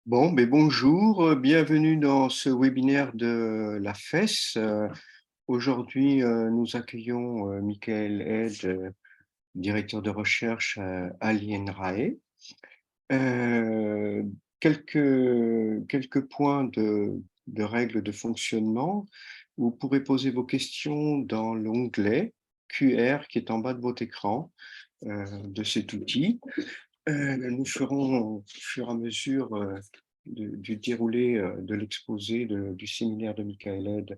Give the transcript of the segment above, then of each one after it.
Bonjour, bienvenue dans ce webinaire de la FES. Aujourd'hui, nous accueillons Michael Ed, directeur de recherche à l'INRAE. Euh, quelques points de règles de fonctionnement. Vous pourrez poser vos questions dans l'onglet QR qui est en bas de votre écran de cet outil. Nous ferons au fur et à mesure du déroulé de l'exposé du séminaire de Michael Ed,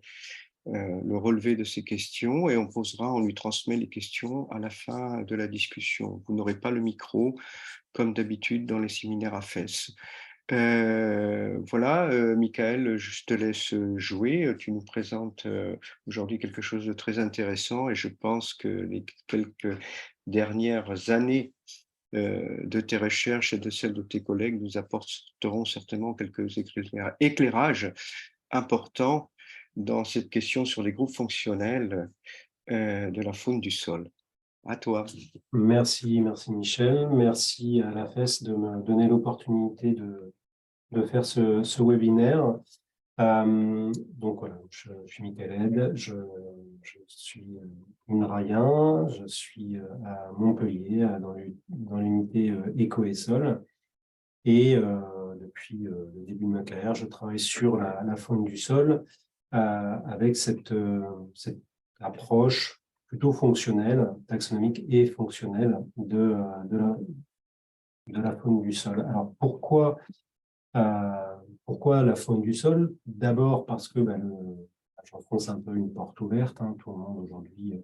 le relevé de ces questions, et on lui transmet les questions à la fin de la discussion. Vous n'aurez pas le micro comme d'habitude dans les séminaires à FES. Voilà, Michael, je te laisse jouer. Tu nous présentes aujourd'hui quelque chose de très intéressant, et je pense que les quelques dernières années de tes recherches et de celles de tes collègues nous apporteront certainement quelques éclairages importants dans cette question sur les groupes fonctionnels de la faune du sol. À toi. Merci Michel. Merci à la FES de me donner l'opportunité de faire ce webinaire. Donc voilà, je suis Michael Ed, je suis INRAïen, je suis à Montpellier dans l'unité Éco et Sol. Et depuis le début de ma carrière, je travaille sur la faune du sol avec cette approche plutôt fonctionnelle, taxonomique et fonctionnelle de la faune du sol. Alors pourquoi la faune du sol? D'abord parce que j'enfonce un peu une porte ouverte, hein, tout le monde aujourd'hui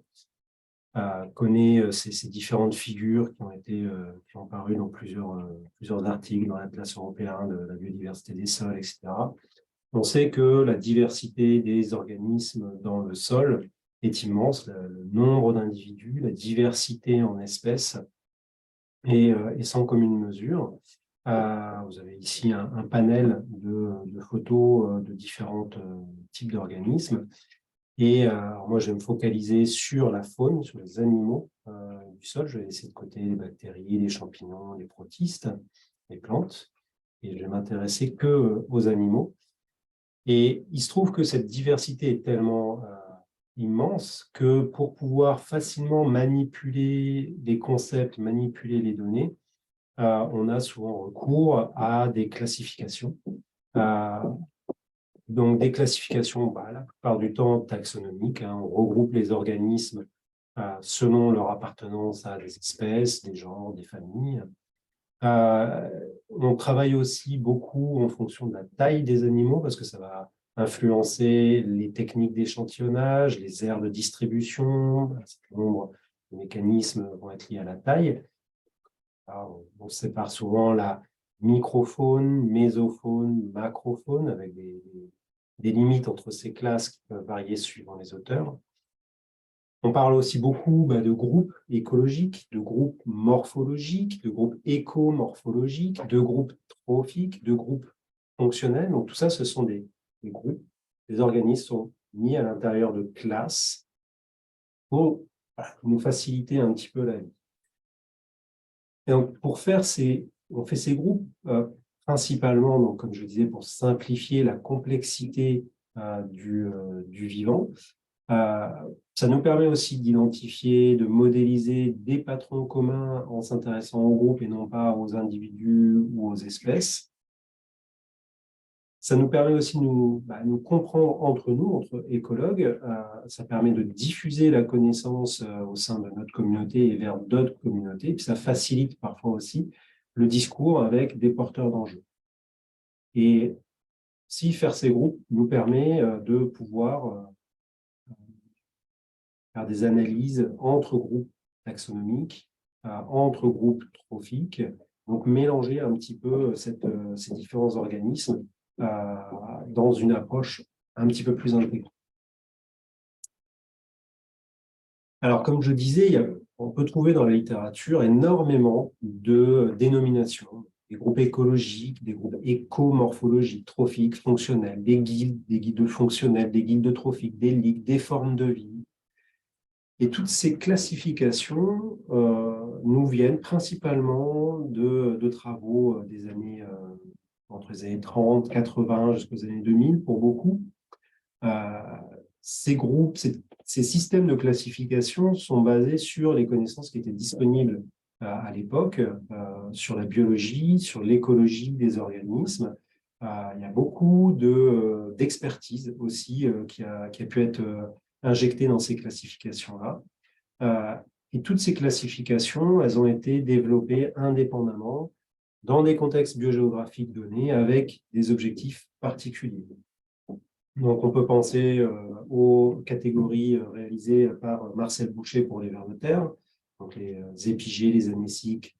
connaît ces différentes figures qui ont paru dans plusieurs articles dans l'Atlas européen de la biodiversité des sols, etc. On sait que la diversité des organismes dans le sol est immense, le nombre d'individus, la diversité en espèces est sans commune mesure. Vous avez ici un panel de photos de différents types d'organismes. Et moi, je vais me focaliser sur la faune, sur les animaux du sol. Je vais laisser de côté les bactéries, les champignons, les protistes, les plantes. Et je vais m'intéresser que aux animaux. Et il se trouve que cette diversité est tellement immense que pour pouvoir facilement manipuler les concepts, manipuler les données, on a souvent recours à des classifications. Euh, donc, des classifications, la plupart du temps taxonomiques, hein, on regroupe les organismes selon leur appartenance à des espèces, des genres, des familles. On travaille aussi beaucoup en fonction de la taille des animaux parce que ça va influencer les techniques d'échantillonnage, les aires de distribution, un certain nombre de mécanismes vont être liés à la taille. Alors, on sépare souvent la microfaune, mésofaune, macrofaune avec des limites entre ces classes qui peuvent varier suivant les auteurs. On parle aussi beaucoup de groupes écologiques, de groupes morphologiques, de groupes écomorphologiques, de groupes trophiques, de groupes fonctionnels. Donc tout ça, ce sont des groupes. Les organismes sont mis à l'intérieur de classes pour nous faciliter un petit peu la vie. Et donc pour faire on fait ces groupes principalement, donc, comme je disais, pour simplifier la complexité du vivant. Ça nous permet aussi d'identifier, de modéliser des patrons communs en s'intéressant aux groupes et non pas aux individus ou aux espèces. Ça nous permet aussi de nous comprendre entre nous, entre écologues. Ça permet de diffuser la connaissance au sein de notre communauté et vers d'autres communautés. Et puis ça facilite parfois aussi le discours avec des porteurs d'enjeux. Et si faire ces groupes nous permet de pouvoir faire des analyses entre groupes taxonomiques, entre groupes trophiques, donc mélanger un petit peu ces différents organismes dans une approche un petit peu plus intégrée. Alors, comme je disais, on peut trouver dans la littérature énormément de dénominations, des groupes écologiques, des groupes écomorphologiques, trophiques, fonctionnels, des guildes fonctionnels, des guildes trophiques, des ligues, des formes de vie. Et toutes ces classifications nous viennent principalement de travaux des années entre les années 30, 80 jusqu'aux années 2000 pour beaucoup. Ces groupes, ces systèmes de classification sont basés sur les connaissances qui étaient disponibles à l'époque, sur la biologie, sur l'écologie des organismes. Il y a beaucoup d'expertise aussi qui a pu être injectée dans ces classifications-là. Et toutes ces classifications, elles ont été développées indépendamment dans des contextes biogéographiques donnés avec des objectifs particuliers. Donc, on peut penser aux catégories réalisées par Marcel Boucher pour les vers de terre, donc les épigées, les anéciques,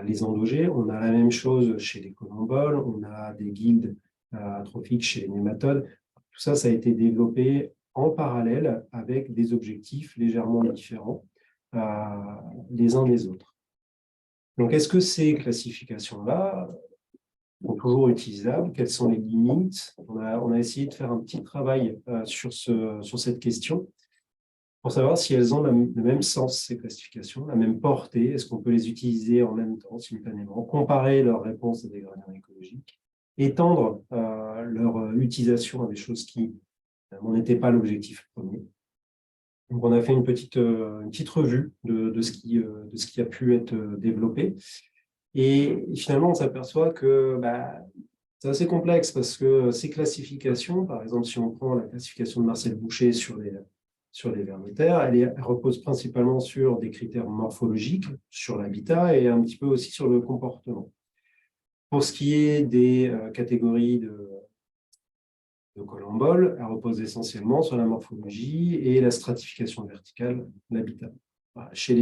les endogées. On a la même chose chez les collemboles, on a des guildes atrophiques chez les nématodes. Tout ça, ça a été développé en parallèle avec des objectifs légèrement différents les uns des autres. Donc, est-ce que ces classifications-là sont toujours utilisables? Quelles sont les limites? On a essayé de faire un petit travail sur cette question pour savoir si elles ont le même sens, ces classifications, la même portée. Est-ce qu'on peut les utiliser en même temps, simultanément, comparer leurs réponses à des gradient écologiques, étendre leur utilisation à des choses qui n'étaient pas l'objectif premier. Donc, on a fait une petite revue de ce qui a pu être développé. Et finalement, on s'aperçoit que c'est assez complexe parce que ces classifications, par exemple, si on prend la classification de Marcel Boucher sur les vers de terre, elle repose principalement sur des critères morphologiques, sur l'habitat et un petit peu aussi sur le comportement. Pour ce qui est des catégories de collemboles, elle repose essentiellement sur la morphologie et la stratification verticale de l'habitat. Chez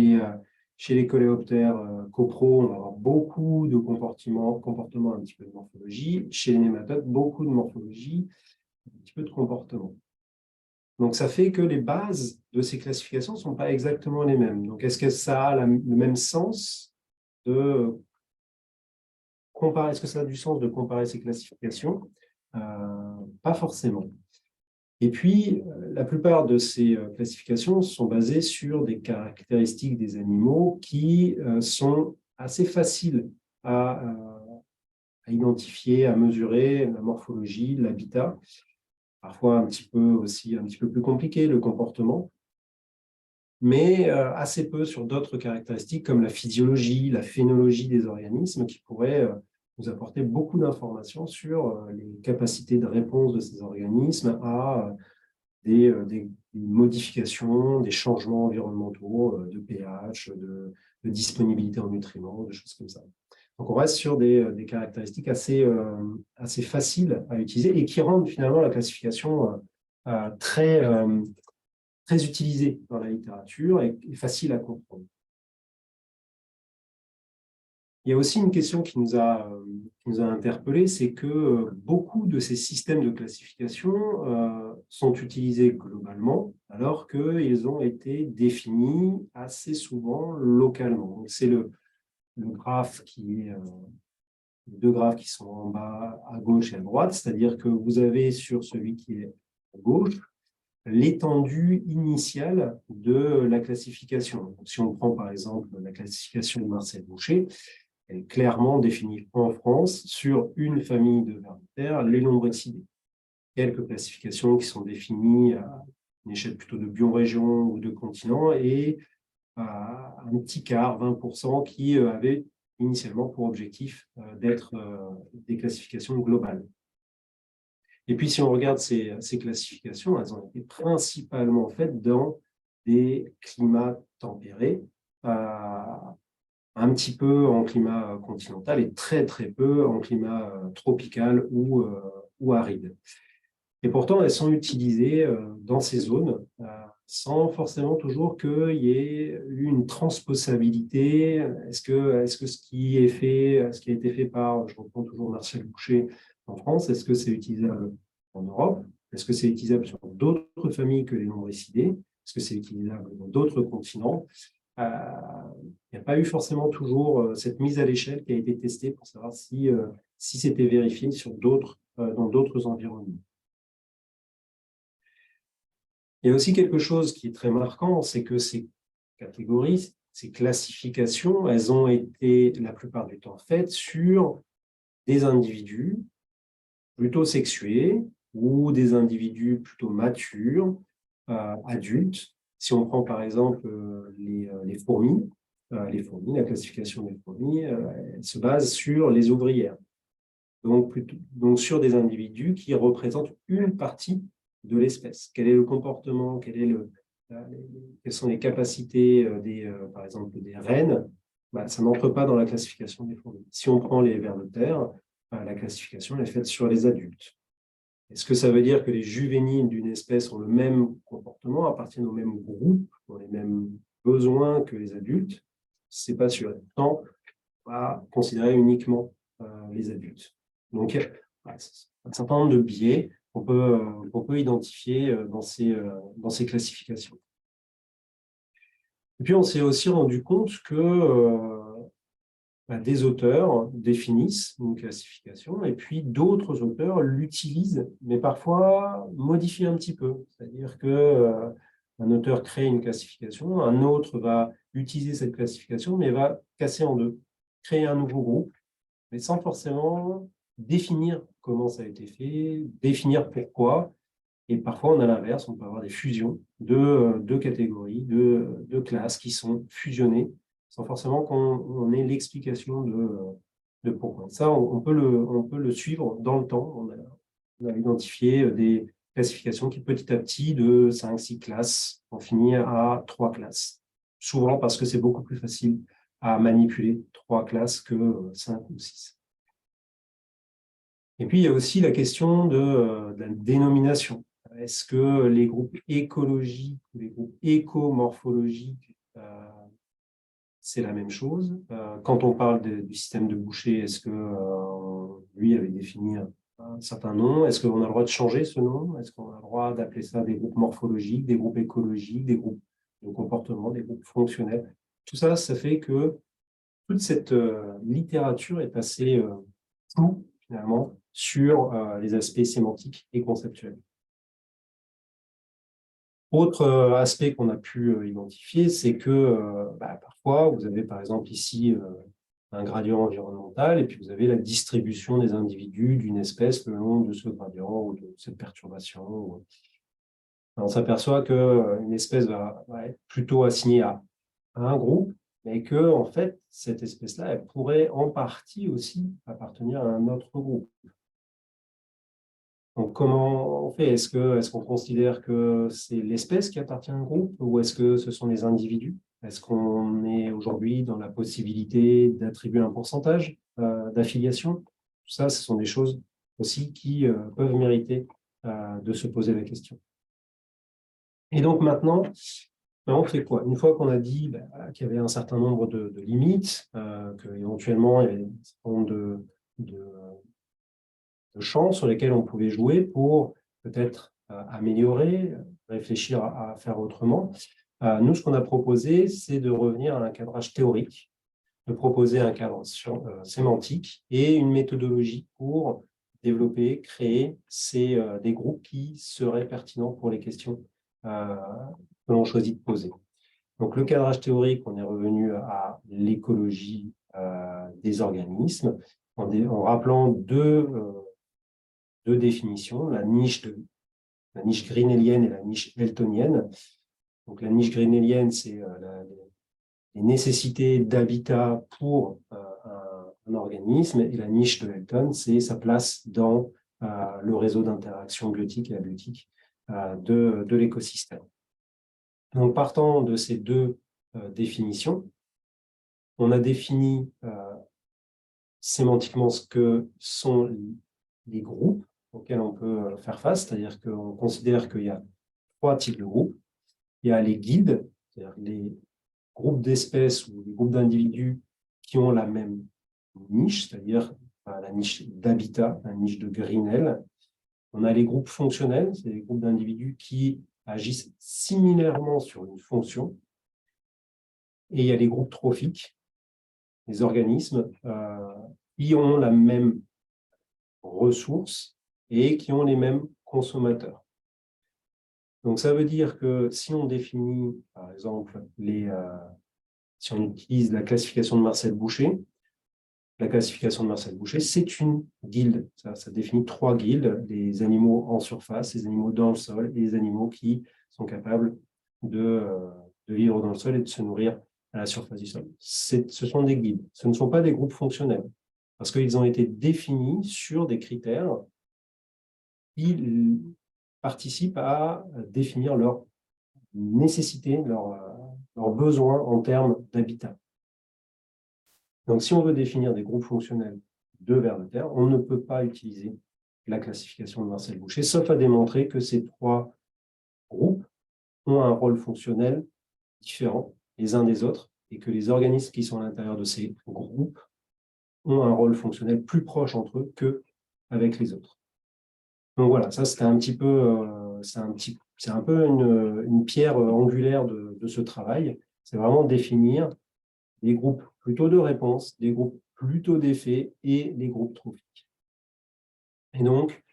les coléoptères copro, on va avoir beaucoup de comportements, un petit peu de morphologie. Chez les nématodes, beaucoup de morphologie, un petit peu de comportement. Donc, ça fait que les bases de ces classifications ne sont pas exactement les mêmes. Donc, est-ce que ça a le même sens de comparer? Est-ce que ça a du sens de comparer ces classifications? Pas forcément. Et puis, la plupart de ces classifications sont basées sur des caractéristiques des animaux qui sont assez faciles à identifier, à mesurer, la morphologie, l'habitat, parfois un petit peu plus compliqué, le comportement, mais assez peu sur d'autres caractéristiques comme la physiologie, la phénologie des organismes qui pourraient nous apporter beaucoup d'informations sur les capacités de réponse de ces organismes à des modifications, des changements environnementaux de pH, de disponibilité en nutriments, de choses comme ça. Donc, on reste sur des caractéristiques assez faciles à utiliser et qui rendent finalement la classification très utilisée dans la littérature et facile à comprendre. Il y a aussi une question qui nous a interpellés, c'est que beaucoup de ces systèmes de classification sont utilisés globalement, alors qu'ils ont été définis assez souvent localement. C'est le graphe les deux graphes qui sont en bas à gauche et à droite, c'est-à-dire que vous avez sur celui qui est à gauche l'étendue initiale de la classification. Donc, si on prend par exemple la classification de Marcel Boucher, elle est clairement définie en France sur une famille de vers de terre, les lombricidés. Quelques classifications qui sont définies à une échelle plutôt de biorégion ou de continent et un petit quart, 20%, qui avaient initialement pour objectif d'être des classifications globales. Et puis, si on regarde ces classifications, elles ont été principalement faites dans des climats tempérés, un petit peu en climat continental et très, très peu en climat tropical ou aride. Et pourtant, elles sont utilisées dans ces zones sans forcément toujours qu'il y ait eu une transposabilité. Est-ce que ce qui a été fait par, je reprends toujours Marcel Boucher en France, est-ce que c'est utilisable en Europe? Est-ce que c'est utilisable sur d'autres familles que les lombricidés? Est-ce que c'est utilisable dans d'autres continents? Il n'y a pas eu forcément toujours cette mise à l'échelle qui a été testée pour savoir si c'était vérifié dans d'autres environnements. Il y a aussi quelque chose qui est très marquant, c'est que ces catégories, ces classifications, elles ont été la plupart du temps faites sur des individus plutôt sexués ou des individus plutôt matures, adultes. Si on prend par exemple les fourmis, la classification des fourmis, elle se base sur les ouvrières. Donc sur des individus qui représentent une partie de l'espèce. Quel est le comportement, quelles sont les capacités par exemple des rennes, ça n'entre pas dans la classification des fourmis. Si on prend les vers de terre, la classification est faite sur les adultes. Est-ce que ça veut dire que les juvéniles d'une espèce ont le même comportement, appartiennent au même groupe, ont les mêmes besoins que les adultes? C'est pas sûr. Pourtant, on va considérer uniquement les adultes. Donc, il y a un certain nombre de biais qu'on peut identifier dans ces classifications. Et puis, on s'est aussi rendu compte que des auteurs définissent une classification et puis d'autres auteurs l'utilisent, mais parfois modifient un petit peu. C'est-à-dire qu'un auteur crée une classification, un autre va utiliser cette classification, mais va casser en deux, créer un nouveau groupe, mais sans forcément définir comment ça a été fait, définir pourquoi. Et parfois, on a l'inverse, on peut avoir des fusions de catégories, de classes qui sont fusionnées, sans forcément qu'on ait l'explication de pourquoi. Ça, on peut le suivre dans le temps. On a identifié des classifications qui, petit à petit, de 5-6 classes, ont fini à 3 classes. Souvent parce que c'est beaucoup plus facile à manipuler 3 classes que 5 ou 6. Et puis, il y a aussi la question de la dénomination. Est-ce que les groupes écologiques ou les groupes écomorphologiques, c'est la même chose? Quand on parle du système de Boucher, est-ce que lui avait défini un certain nom? Est-ce qu'on a le droit de changer ce nom? Est-ce qu'on a le droit d'appeler ça des groupes morphologiques, des groupes écologiques, des groupes de comportement, des groupes fonctionnels? Tout ça, ça fait que toute cette littérature est assez floue, finalement, sur les aspects sémantiques et conceptuels. Autre aspect qu'on a pu identifier, c'est que parfois, vous avez par exemple ici un gradient environnemental et puis vous avez la distribution des individus d'une espèce le long de ce gradient ou de cette perturbation. On s'aperçoit qu'une espèce va être plutôt assignée à un groupe, mais que en fait, cette espèce-là, elle pourrait en partie aussi appartenir à un autre groupe. Donc, comment on fait? Est-ce qu'on considère que c'est l'espèce qui appartient à un groupe ou est-ce que ce sont les individus? Est-ce qu'on est aujourd'hui dans la possibilité d'attribuer un pourcentage d'affiliation? Tout ça, ce sont des choses aussi qui peuvent mériter de se poser la question. Et donc maintenant, on fait quoi? Une fois qu'on a dit qu'il y avait un certain nombre de limites, qu'éventuellement il y avait un certain nombre de champs sur lesquels on pouvait jouer pour peut-être améliorer, réfléchir à faire autrement. Nous, ce qu'on a proposé, c'est de revenir à un cadrage théorique, de proposer un cadre sémantique et une méthodologie pour développer, créer des groupes qui seraient pertinents pour les questions que l'on choisit de poser. Donc, le cadrage théorique, on est revenu à l'écologie des organismes en rappelant deux définitions, la niche grinnellienne et la niche eltonienne. Donc, la niche grinnellienne, c'est les nécessités d'habitat pour un organisme, et la niche de Elton, c'est sa place dans le réseau d'interaction biotique et abiotique de l'écosystème. Donc, partant de ces deux définitions, on a défini sémantiquement ce que sont les groupes auxquels on peut faire face, c'est-à-dire qu'on considère qu'il y a 3 types de groupes. Il y a les guides, c'est-à-dire les groupes d'espèces ou les groupes d'individus qui ont la même niche, c'est-à-dire la niche d'habitat, la niche de Grinnell. On a les groupes fonctionnels, c'est les groupes d'individus qui agissent similairement sur une fonction. Et il y a les groupes trophiques, les organismes qui ont la même ressources et qui ont les mêmes consommateurs. Donc, ça veut dire que si on définit, par exemple, si on utilise la classification de Marcel Boucher, la classification de Marcel Boucher, c'est une guilde. Ça définit 3 guildes, les animaux en surface, les animaux dans le sol et les animaux qui sont capables de vivre dans le sol et de se nourrir à la surface du sol. Ce sont des guides, ce ne sont pas des groupes fonctionnels, parce qu'ils ont été définis sur des critères qui participent à définir leurs nécessités, leurs besoins en termes d'habitat. Donc, si on veut définir des groupes fonctionnels de vers de terre, on ne peut pas utiliser la classification de Marcel Boucher, sauf à démontrer que ces 3 groupes ont un rôle fonctionnel différent les uns des autres et que les organismes qui sont à l'intérieur de ces groupes ont un rôle fonctionnel plus proche entre eux qu'avec les autres. Donc voilà, ça c'était un petit peu, c'est un peu une pierre angulaire de ce travail. C'est vraiment définir des groupes plutôt de réponses, des groupes plutôt d'effets et des groupes trophiques. Et donc,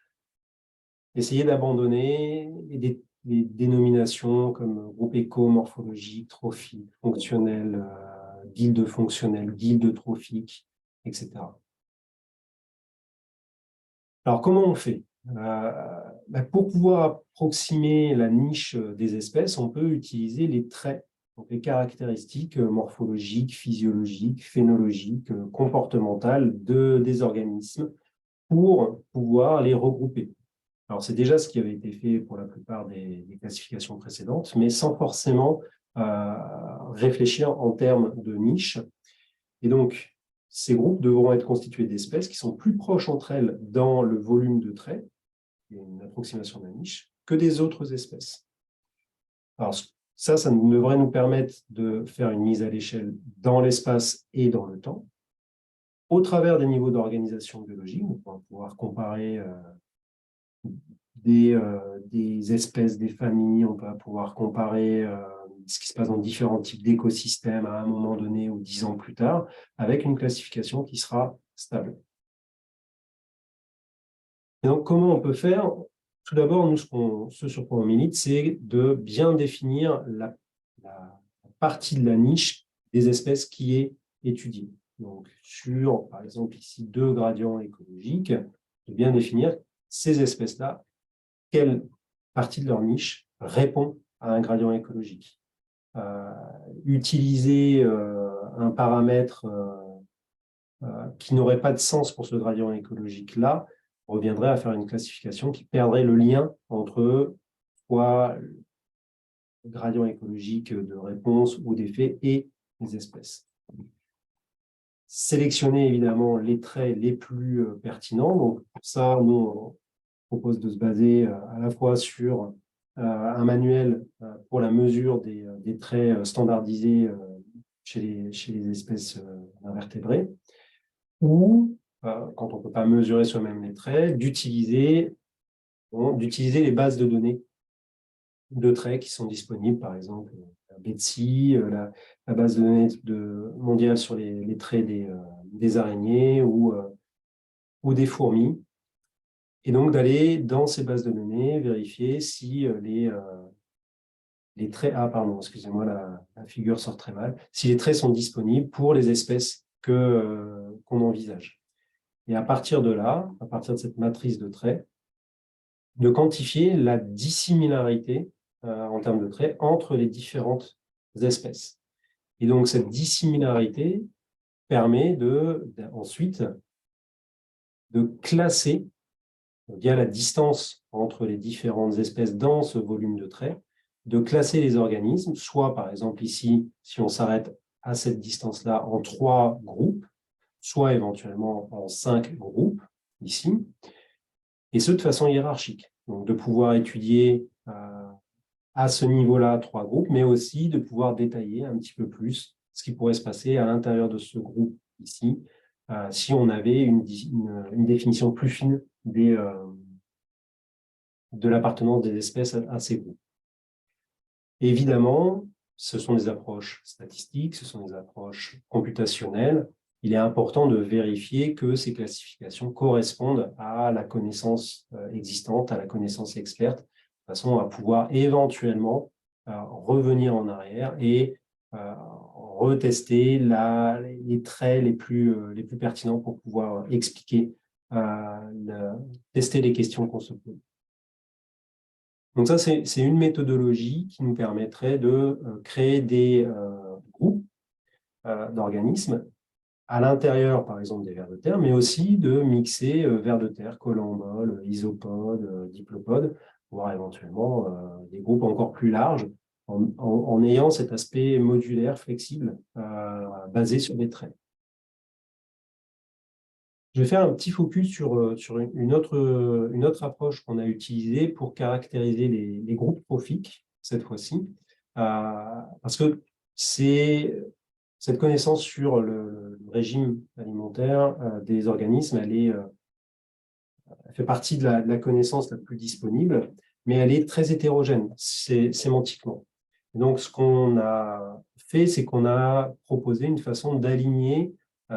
essayer d'abandonner les dénominations comme groupe éco-morphologique, trophique, fonctionnel, guilde fonctionnelle, guilde trophique, etc. Alors, comment on fait? Pour pouvoir approximer la niche des espèces, on peut utiliser les traits, donc les caractéristiques morphologiques, physiologiques, phénologiques, comportementales des organismes pour pouvoir les regrouper. Alors, c'est déjà ce qui avait été fait pour la plupart des classifications précédentes, mais sans forcément réfléchir en termes de niche. Et donc, ces groupes devront être constitués d'espèces qui sont plus proches entre elles dans le volume de traits, une approximation de la niche, que des autres espèces. Alors, ça devrait nous permettre de faire une mise à l'échelle dans l'espace et dans le temps, au travers des niveaux d'organisation biologique. On va pouvoir comparer des espèces, des familles, on va pouvoir comparer ce qui se passe dans différents types d'écosystèmes à un moment donné ou 10 ans plus tard, avec une classification qui sera stable. Et donc, comment on peut faire? Tout d'abord, nous, ce sur quoi on milite, c'est de bien définir la partie de la niche des espèces qui est étudiée. Donc, sur, par exemple, ici, 2 gradients écologiques, de bien définir ces espèces-là, quelle partie de leur niche répond à un gradient écologique. Utiliser un paramètre qui n'aurait pas de sens pour ce gradient écologique-là reviendrait à faire une classification qui perdrait le lien entre soit le gradient écologique de réponse ou d'effet et les espèces. Sélectionner évidemment les traits les plus pertinents. Donc, pour ça, nous, on propose de se baser à la fois sur un manuel pour la mesure des traits standardisés chez les espèces invertébrées, ou, quand on ne peut pas mesurer soi-même les traits, d'utiliser les bases de données de traits qui sont disponibles, par exemple Betsy, la base de données mondiale sur les traits des araignées ou des fourmis. Et donc d'aller dans ces bases de données, vérifier si les traits, pardon, excusez-moi, la figure sort très mal, si les traits sont disponibles pour les espèces qu'on envisage. Et à partir de là, à partir de cette matrice de traits, de quantifier la dissimilarité en termes de traits entre les différentes espèces. Et donc cette dissimilarité permet ensuite de classer via la distance entre les différentes espèces dans ce volume de traits, de classer les organismes, soit par exemple ici, si on s'arrête à cette distance-là, en 3 groupes, soit éventuellement en 5 groupes, ici, et ce de façon hiérarchique. Donc de pouvoir étudier à ce niveau-là 3 groupes, mais aussi de pouvoir détailler un petit peu plus ce qui pourrait se passer à l'intérieur de ce groupe ici, si on avait une définition plus fine de l'appartenance des espèces à ces groupes. Évidemment, ce sont des approches statistiques, ce sont des approches computationnelles. Il est important de vérifier que ces classifications correspondent à la connaissance existante, à la connaissance experte, de façon à pouvoir éventuellement revenir en arrière et retester les traits les plus pertinents pour pouvoir expliquer, tester les questions qu'on se pose. Donc ça, c'est une méthodologie qui nous permettrait de créer des groupes d'organismes à l'intérieur, par exemple, des vers de terre, mais aussi de mixer vers de terre, collemboles, isopodes, diplopodes, voire éventuellement des groupes encore plus larges, en ayant cet aspect modulaire, flexible, basé sur des traits. Je vais faire un petit focus sur une autre approche qu'on a utilisée pour caractériser les groupes trophiques, cette fois-ci, parce que cette connaissance sur le régime alimentaire des organismes, elle fait partie de la connaissance la plus disponible, mais elle est très hétérogène sémantiquement. Et donc, ce qu'on a fait, c'est qu'on a proposé une façon d'aligner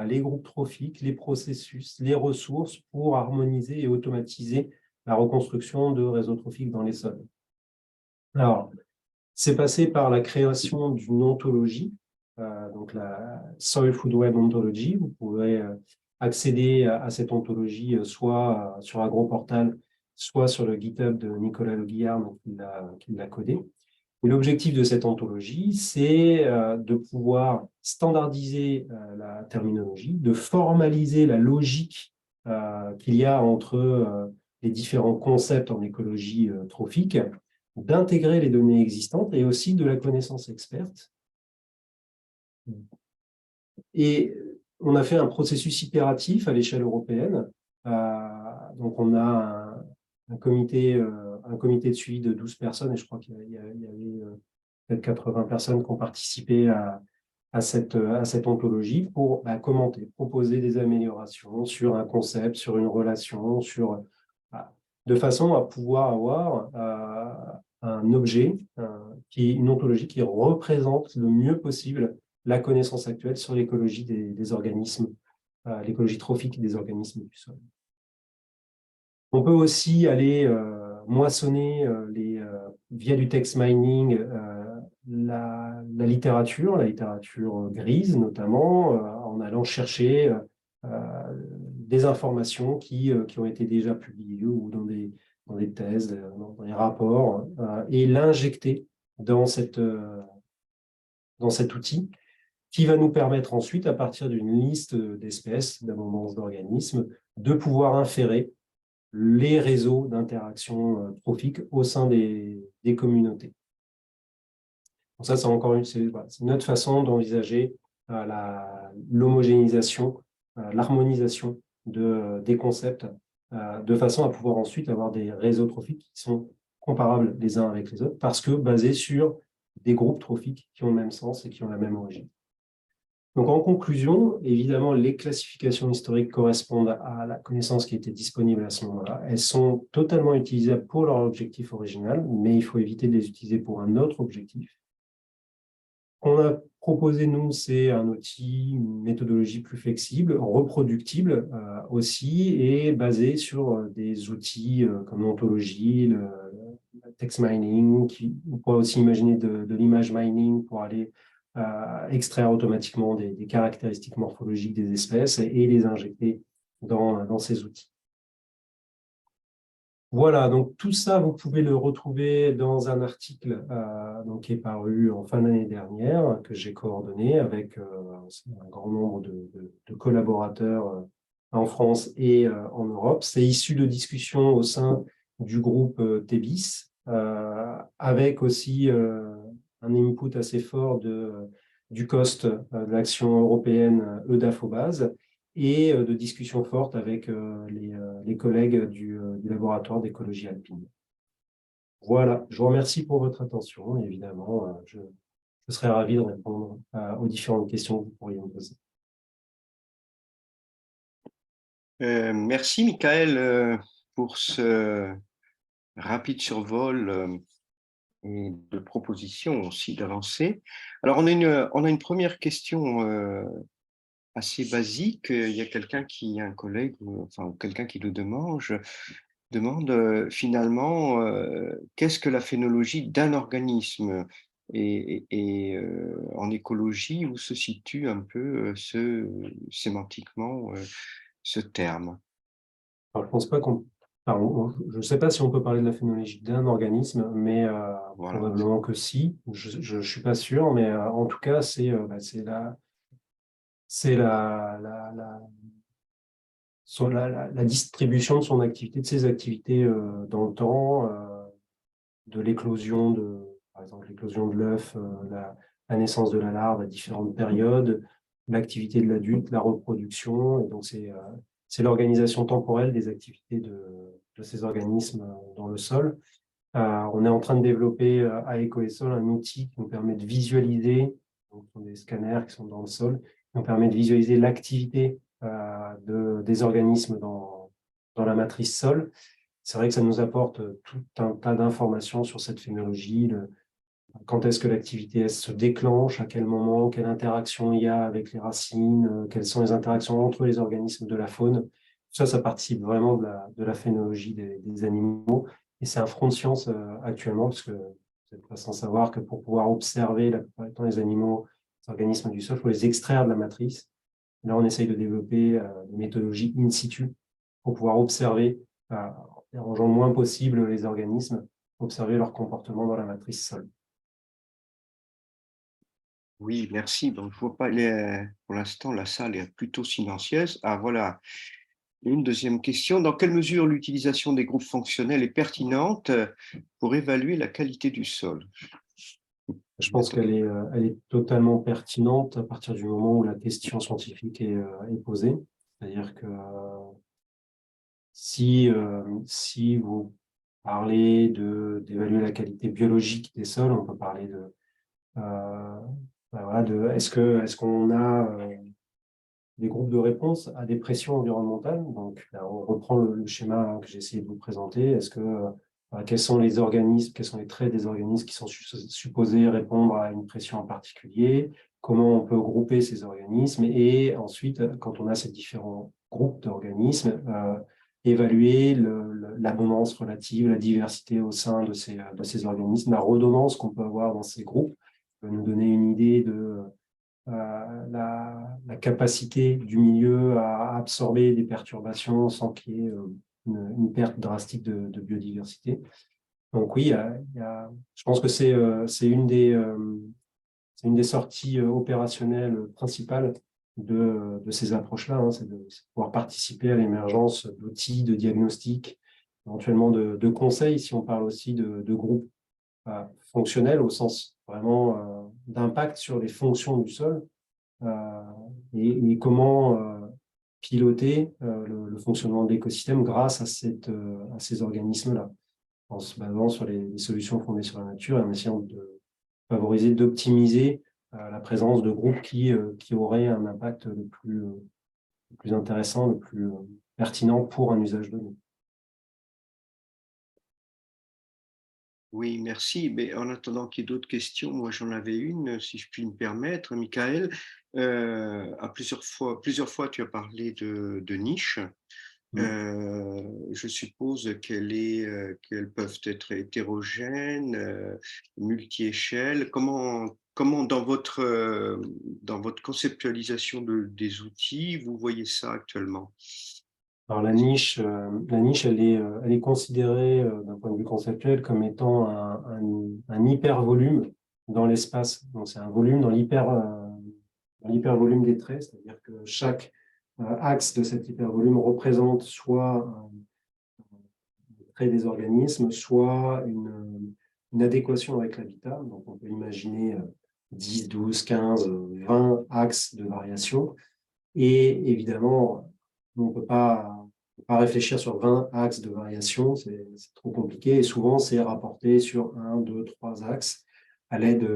les groupes trophiques, les processus, les ressources pour harmoniser et automatiser la reconstruction de réseaux trophiques dans les sols. Alors, c'est passé par la création d'une ontologie, donc la Soil Food Web Ontology. Vous pourrez accéder à cette ontologie soit sur AgroPortal, soit sur le GitHub de Nicolas Le Guillard qui l'a codé. Et l'objectif de cette ontologie, c'est de pouvoir standardiser la terminologie, de formaliser la logique qu'il y a entre les différents concepts en écologie trophique, d'intégrer les données existantes et aussi de la connaissance experte. Et on a fait un processus itératif à l'échelle européenne. Donc, on a un comité de suivi de 12 personnes, et je crois qu'il y avait peut-être 80 personnes qui ont participé à cette ontologie pour commenter, proposer des améliorations sur un concept, sur une relation, de façon à pouvoir avoir un objet, une ontologie qui représente le mieux possible la connaissance actuelle sur l'écologie des organismes, l'écologie trophique des organismes du sol. On peut aussi aller moissonner via du text mining la littérature grise notamment, en allant chercher des informations qui ont été déjà publiées ou dans des thèses, dans des rapports, et l'injecter dans cet outil qui va nous permettre ensuite, à partir d'une liste d'espèces, d'abondance d'organismes, de pouvoir inférer les réseaux d'interaction trophiques au sein des communautés. Donc ça, c'est une autre façon d'envisager l'homogénéisation, l'harmonisation des concepts, de façon à pouvoir ensuite avoir des réseaux trophiques qui sont comparables les uns avec les autres, parce que basés sur des groupes trophiques qui ont le même sens et qui ont la même origine. Donc, en conclusion, évidemment, les classifications historiques correspondent à la connaissance qui était disponible à ce moment-là. Elles sont totalement utilisables pour leur objectif original, mais il faut éviter de les utiliser pour un autre objectif. Ce qu'on a proposé, nous, c'est un outil, une méthodologie plus flexible, reproductible aussi, et basée sur des outils comme l'ontologie, le text mining, on pourrait aussi imaginer de l'image mining pour aller extraire automatiquement des caractéristiques morphologiques des espèces et les injecter dans ces outils. Voilà, donc tout ça, vous pouvez le retrouver dans un article qui est paru en fin d'année dernière, que j'ai coordonné avec un grand nombre de collaborateurs en France et en Europe. C'est issu de discussions au sein du groupe TEBIS, avec aussi un input assez fort du COST, de l'action européenne EDAFOBASE, et de discussions fortes avec les collègues du laboratoire d'écologie alpine. Voilà, je vous remercie pour votre attention. Et évidemment, je serai ravi de répondre aux différentes questions que vous pourriez me poser. Merci, Michael, pour ce rapide survol et de propositions aussi d'avancées. Alors, on a une première question assez basique. Il y a un collègue, enfin quelqu'un qui nous demande finalement qu'est-ce que la phénologie d'un organisme? En écologie, où se situe un peu sémantiquement ce terme? Alors, je pense pas qu'on enfin, je ne sais pas si on peut parler de la phénoménologie d'un organisme, mais Voilà. probablement que si. Je suis pas sûr, mais en tout cas, c'est la distribution de son activité, de ses activités dans le temps, de l'éclosion par exemple, l'éclosion de l'œuf, la naissance de la larve à différentes périodes, l'activité de l'adulte, la reproduction. Et donc, c'est l'organisation temporelle des activités de ces organismes dans le sol. On est en train de développer à EcoESOL un outil qui nous permet de visualiser, donc, ce sont des scanners qui sont dans le sol, qui nous permet de visualiser l'activité des organismes dans la matrice sol. C'est vrai que ça nous apporte tout un tas d'informations sur cette phénologie, quand est-ce que l'activité se déclenche, à quel moment, quelle interaction il y a avec les racines, quelles sont les interactions entre les organismes de la faune. Ça participe vraiment de la phénologie des animaux. Et c'est un front de science actuellement, parce que vous n'êtes pas sans savoir que pour pouvoir observer la plupart du temps les animaux, les organismes du sol, il faut les extraire de la matrice. Là, on essaye de développer des méthodologies in situ pour pouvoir observer, en dérangeant le moins possible les organismes, observer leur comportement dans la matrice sol. Oui, merci. Donc, je vois pas pour l'instant, la salle est plutôt silencieuse. Ah, voilà. Une deuxième question. Dans quelle mesure l'utilisation des groupes fonctionnels est pertinente pour évaluer la qualité du sol? Je pense elle est totalement pertinente à partir du moment où la question scientifique est posée. C'est-à-dire que si vous parlez d'évaluer la qualité biologique des sols, on peut parler euh, voilà, est-ce qu'on a des groupes de réponse à des pressions environnementales. Donc, là, on reprend le schéma que j'ai essayé de vous présenter. Quels sont les organismes, quels sont les traits des organismes qui sont supposés répondre à une pression en particulier? Comment on peut grouper ces organismes? Et ensuite, quand on a ces différents groupes d'organismes, évaluer l'abondance relative, la diversité au sein de ces organismes, la redondance qu'on peut avoir dans ces groupes peut nous donner une idée de la capacité du milieu à absorber des perturbations sans qu'il y ait une perte drastique de biodiversité. Donc oui, je pense que c'est une des sorties opérationnelles principales de ces approches-là, hein, c'est de pouvoir participer à l'émergence d'outils de diagnostic, éventuellement de conseils, si on parle aussi de groupes fonctionnels au sens vraiment d'impact sur les fonctions du sol, euh, et comment piloter le fonctionnement de l'écosystème grâce à ces organismes-là, en se basant sur les solutions fondées sur la nature et en essayant de favoriser, d'optimiser la présence de groupes qui auraient un impact le plus intéressant, le plus pertinent pour un usage donné. Oui, merci. Mais en attendant qu'il y ait d'autres questions, moi j'en avais une, si je puis me permettre. Michael, plusieurs fois tu as parlé de niche. Je suppose qu'elles peuvent être hétérogènes, multi-échelles. Comment dans votre conceptualisation des outils, vous voyez ça actuellement? Alors la niche, elle est considérée d'un point de vue conceptuel comme étant un hypervolume dans l'espace. Donc c'est un volume dans l'hypervolume des traits, c'est-à-dire que chaque axe de cet hypervolume représente soit un trait des organismes, soit une adéquation avec l'habitat. Donc on peut imaginer 10, 12, 15, 20 axes de variation. Et évidemment, on ne peut pas réfléchir sur 20 axes de variation, c'est trop compliqué. Et souvent, c'est rapporté sur 1, 2, 3 axes à l'aide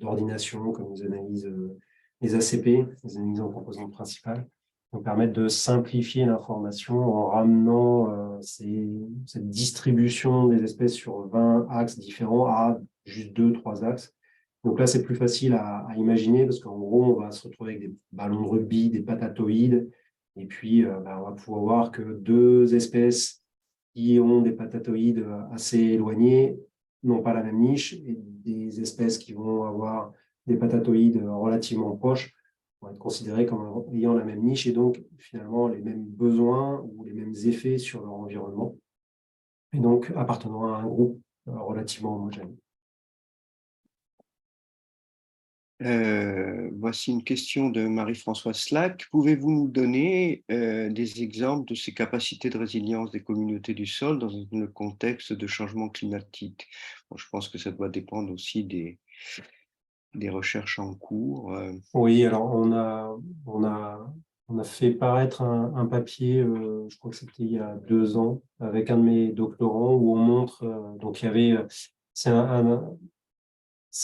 d'ordination, comme nous analysent les ACP, les analyses en composantes principales, qui nous permettent de simplifier l'information en ramenant cette distribution des espèces sur 20 axes différents à juste 2, 3 axes. Donc là, c'est plus facile à imaginer parce qu'en gros, on va se retrouver avec des ballons de rugby, des patatoïdes, et puis on va pouvoir voir que deux espèces qui ont des patatoïdes assez éloignés n'ont pas la même niche et des espèces qui vont avoir des patatoïdes relativement proches vont être considérées comme ayant la même niche et donc finalement les mêmes besoins ou les mêmes effets sur leur environnement et donc appartenant à un groupe relativement homogène. Voici une question de Marie-Françoise Slack. Pouvez-vous nous donner des exemples de ces capacités de résilience des communautés du sol dans le contexte de changement climatique? Bon, je pense que ça doit dépendre aussi des recherches en cours. Oui, alors on a fait paraître un papier, je crois que c'était il y a 2 ans, avec un de mes doctorants où on montre, donc il y avait, c'est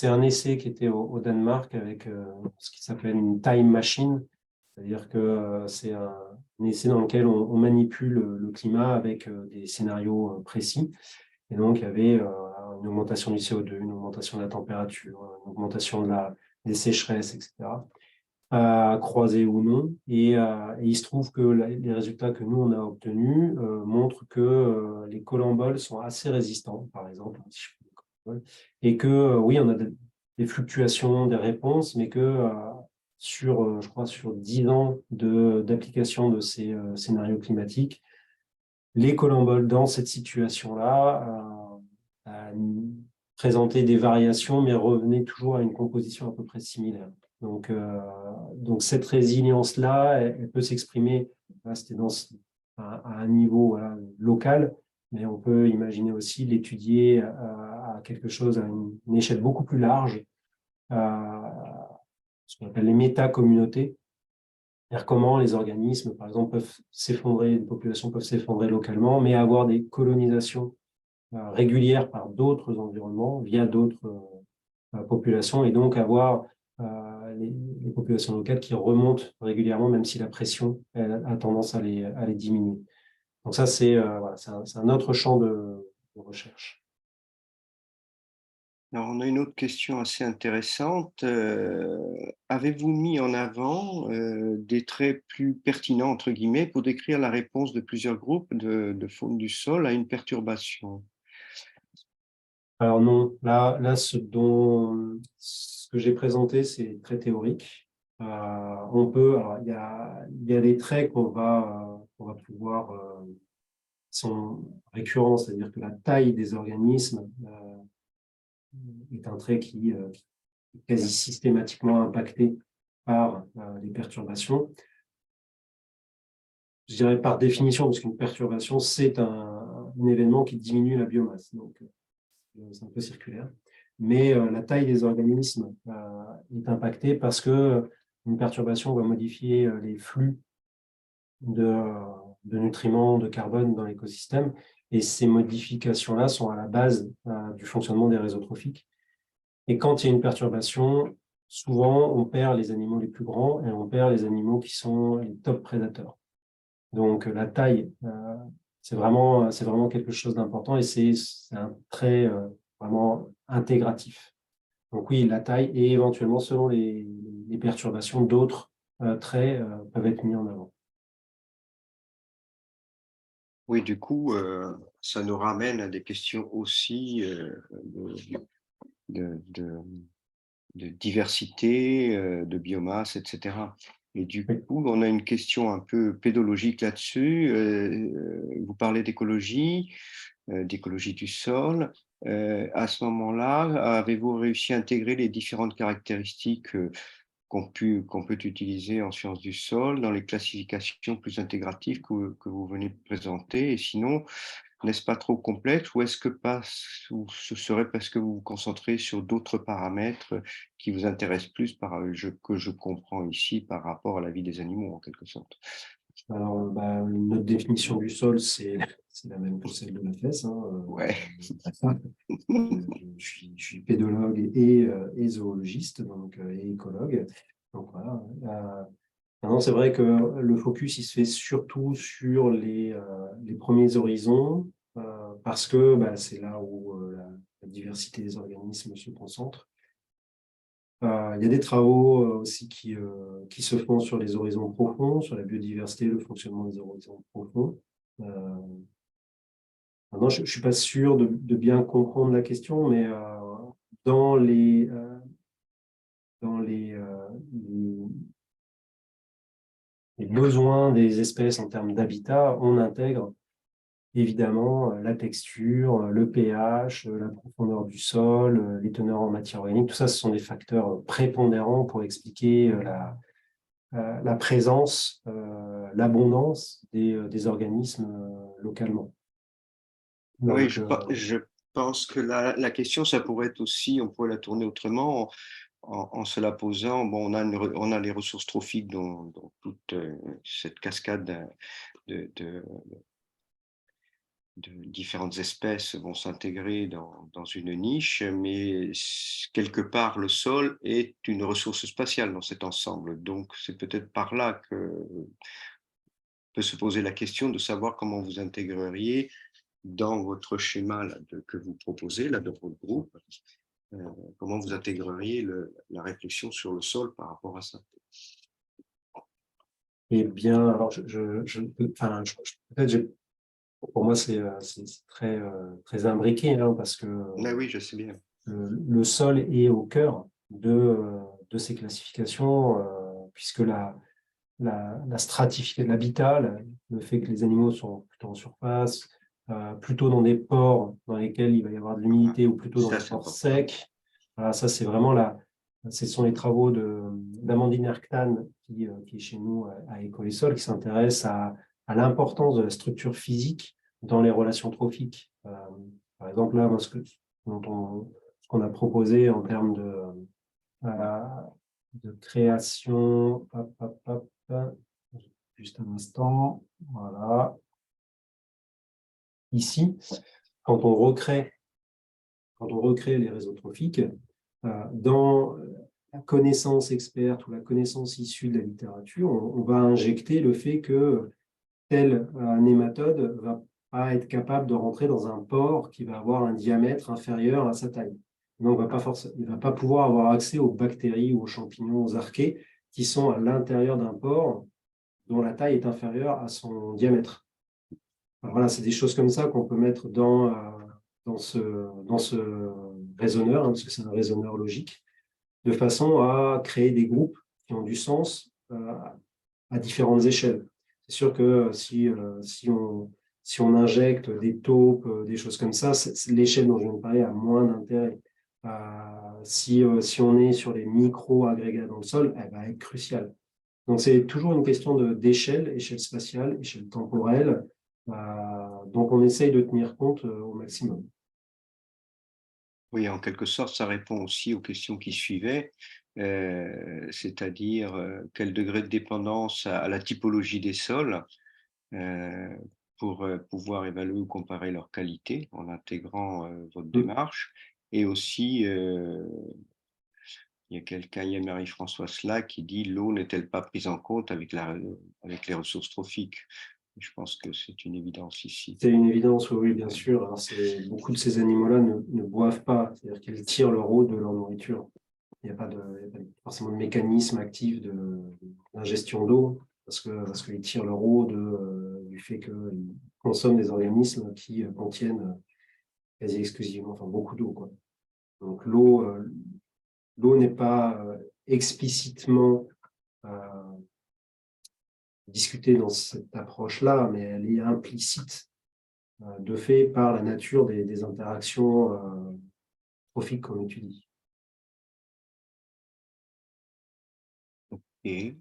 un essai qui était au Danemark avec ce qui s'appelle une time machine, c'est-à-dire que c'est un essai dans lequel on manipule le climat avec des scénarios précis. Et donc, il y avait une augmentation du CO2, une augmentation de la température, une augmentation des sécheresses, etc., croisées ou non. Et il se trouve que les résultats que nous, on a obtenus montrent que les colamboles sont assez résistants, par exemple, si je fais des colamboles, et que oui, on a des fluctuations des réponses, mais que je crois, sur 10 ans d'application de ces scénarios climatiques, les colamboles dans cette situation-là présentaient des variations, mais revenaient toujours à une composition à peu près similaire. Donc cette résilience-là, elle peut s'exprimer, c'était à un niveau voilà, local, mais on peut imaginer aussi l'étudier à quelque chose à une échelle beaucoup plus large, ce qu'on appelle les méta-communautés, c'est-à-dire comment les organismes, par exemple, peuvent s'effondrer, les populations peuvent s'effondrer localement, mais avoir des colonisations régulières par d'autres environnements, via d'autres populations, et donc avoir les populations locales qui remontent régulièrement, même si la pression a tendance à les diminuer. Donc ça, voilà, c'est un autre champ de recherche. Alors, on a une autre question assez intéressante. Avez-vous mis en avant des traits plus pertinents, entre guillemets, pour décrire la réponse de plusieurs groupes de faune du sol à une perturbation? Alors non, là ce que j'ai présenté, c'est très théorique. Alors, il y a des traits qu'on va pouvoir, sont récurrents, c'est-à-dire que la taille des organismes est un trait qui est quasi systématiquement impacté par les perturbations. Je dirais par définition, parce qu'une perturbation, c'est un événement qui diminue la biomasse. Donc, c'est un peu circulaire. Mais la taille des organismes est impactée parce que une perturbation va modifier les flux de nutriments, de carbone dans l'écosystème. Et ces modifications-là sont à la base du fonctionnement des réseaux trophiques. Et quand il y a une perturbation, souvent, on perd les animaux les plus grands et on perd les animaux qui sont les top prédateurs. Donc, la taille, c'est vraiment quelque chose d'important et c'est un trait vraiment intégratif. Donc oui, la taille et éventuellement, selon les perturbations, d'autres traits peuvent être mis en avant. Oui, du coup, ça nous ramène à des questions aussi de de diversité, de biomasse, etc. Et du Oui. coup, on a une question un peu pédologique là-dessus. Vous parlez d'écologie du sol. À ce moment-là, avez-vous réussi à intégrer les différentes caractéristiques qu'on peut utiliser en sciences du sol dans les classifications plus intégratives que vous venez de présenter? Et sinon, n'est-ce pas trop complexe ou est-ce que ou ce serait parce que vous vous concentrez sur d'autres paramètres qui vous intéressent plus que je comprends ici par rapport à la vie des animaux en quelque sorte? Alors, notre définition du sol, c'est la même que celle de la fesse, hein. Ouais. Je suis pédologue et zoologiste, donc, et écologue. Donc voilà. Maintenant, c'est vrai que le focus, il se fait surtout sur les premiers horizons, parce que c'est là où la diversité des organismes se concentre. Il y a des travaux aussi qui se font sur les horizons profonds, sur la biodiversité, le fonctionnement des horizons profonds. Maintenant, je ne suis pas sûr de bien comprendre la question, mais dans les, dans les besoins des espèces en termes d'habitat, on intègre évidemment la texture, le pH, la profondeur du sol, les teneurs en matière organique. Tout ça, ce sont des facteurs prépondérants pour expliquer la présence, l'abondance des organismes localement. Oui, Donc, je pense que la question, ça pourrait être aussi, on pourrait la tourner autrement en se la posant. Bon, on a les ressources trophiques dans toute cette cascade de de différentes espèces vont s'intégrer dans une niche, mais quelque part, le sol est une ressource spatiale dans cet ensemble. Donc, c'est peut-être par là que peut se poser la question de savoir comment vous intégreriez dans votre schéma là, que vous proposez, là, de votre groupe, euh, comment vous intégreriez la réflexion sur le sol par rapport à ça. eh bien, alors, enfin, peut-être, pour moi, c'est très, très imbriqué, hein, parce que Ah oui, je sais bien. le sol est au cœur de ces classifications, puisque la stratification de l'habitat, le fait que les animaux sont plutôt en surface, plutôt dans des pores dans lesquels il va y avoir de l'humidité ou plutôt dans Ça, des c'est pores important. secs. Voilà, ça, c'est vraiment ce sont les travaux d'Amandine Erktan, qui est chez nous à Écoles qui s'intéresse à l'importance de la structure physique dans les relations trophiques. Par exemple, là, moi, ce qu'on a proposé en termes euh, de création, juste un instant, voilà. Ici, quand on recrée, quand on recrée les réseaux trophiques, dans la connaissance experte ou la connaissance issue de la littérature, on va injecter le fait que tel nématode va pas être capable de rentrer dans un pore qui va avoir un diamètre inférieur à sa taille. Donc, il ne va pas pouvoir avoir accès aux bactéries ou aux champignons, aux archées qui sont à l'intérieur d'un pore dont la taille est inférieure à son diamètre. Alors voilà, c'est des choses comme ça qu'on peut mettre dans ce raisonneur, hein, parce que c'est un raisonneur logique, de façon à créer des groupes qui ont du sens à différentes échelles. C'est sûr que si on injecte des taupes, des choses comme ça, l'échelle dont je viens de parler a moins d'intérêt. Si on est sur les micro-agrégats dans le sol, elle va être cruciale. Donc, c'est toujours une question d'échelle, échelle spatiale, échelle temporelle. Donc, on essaye de tenir compte au maximum. Oui, en quelque sorte, ça répond aussi aux questions qui suivaient, c'est-à-dire quel degré de dépendance à la typologie des sols euh, pour pouvoir évaluer ou comparer leur qualité en intégrant votre Mm. démarche. Et aussi, il y a quelqu'un, il y a Marie-Françoise là qui dit l'eau n'est-elle pas prise en compte avec les ressources trophiques? Je pense que c'est une évidence ici. C'est une évidence, oui, oui, bien sûr. Alors, beaucoup de ces animaux-là ne boivent pas, c'est-à-dire qu'ils tirent leur eau de leur nourriture. Il n'y a pas forcément de mécanisme actif d'ingestion d'eau, parce qu'ils tirent leur eau du fait qu'ils consomment des organismes qui contiennent quasi exclusivement, enfin beaucoup d'eau, quoi. Donc l'eau n'est pas explicitement euh, discutée dans cette approche-là, mais elle est implicite de fait par la nature des interactions trophiques qu'on étudie. Et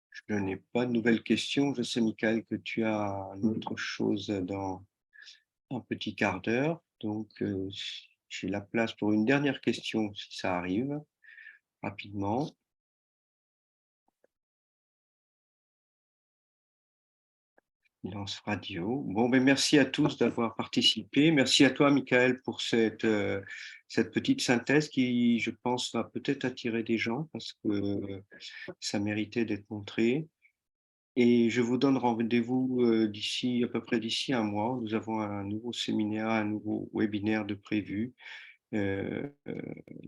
je n'ai pas de nouvelles questions. Je sais, Michael, que tu as autre chose dans un petit quart d'heure. Donc, j'ai la place pour une dernière question, si ça arrive, rapidement. Lance radio. Bon, ben merci à tous d'avoir participé. Merci à toi, Michael, pour cette petite synthèse qui, je pense, va peut-être attirer des gens parce que ça méritait d'être montré. Et je vous donne rendez-vous à peu près d'ici un mois. Nous avons un nouveau séminaire, un nouveau webinaire de prévu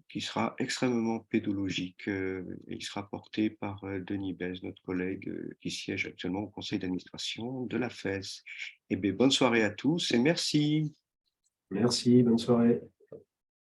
qui sera extrêmement pédologique, et il sera porté par Denis Bèze, notre collègue qui siège actuellement au conseil d'administration de la FES. Eh bien, bonne soirée à tous et merci. Merci, bonne soirée.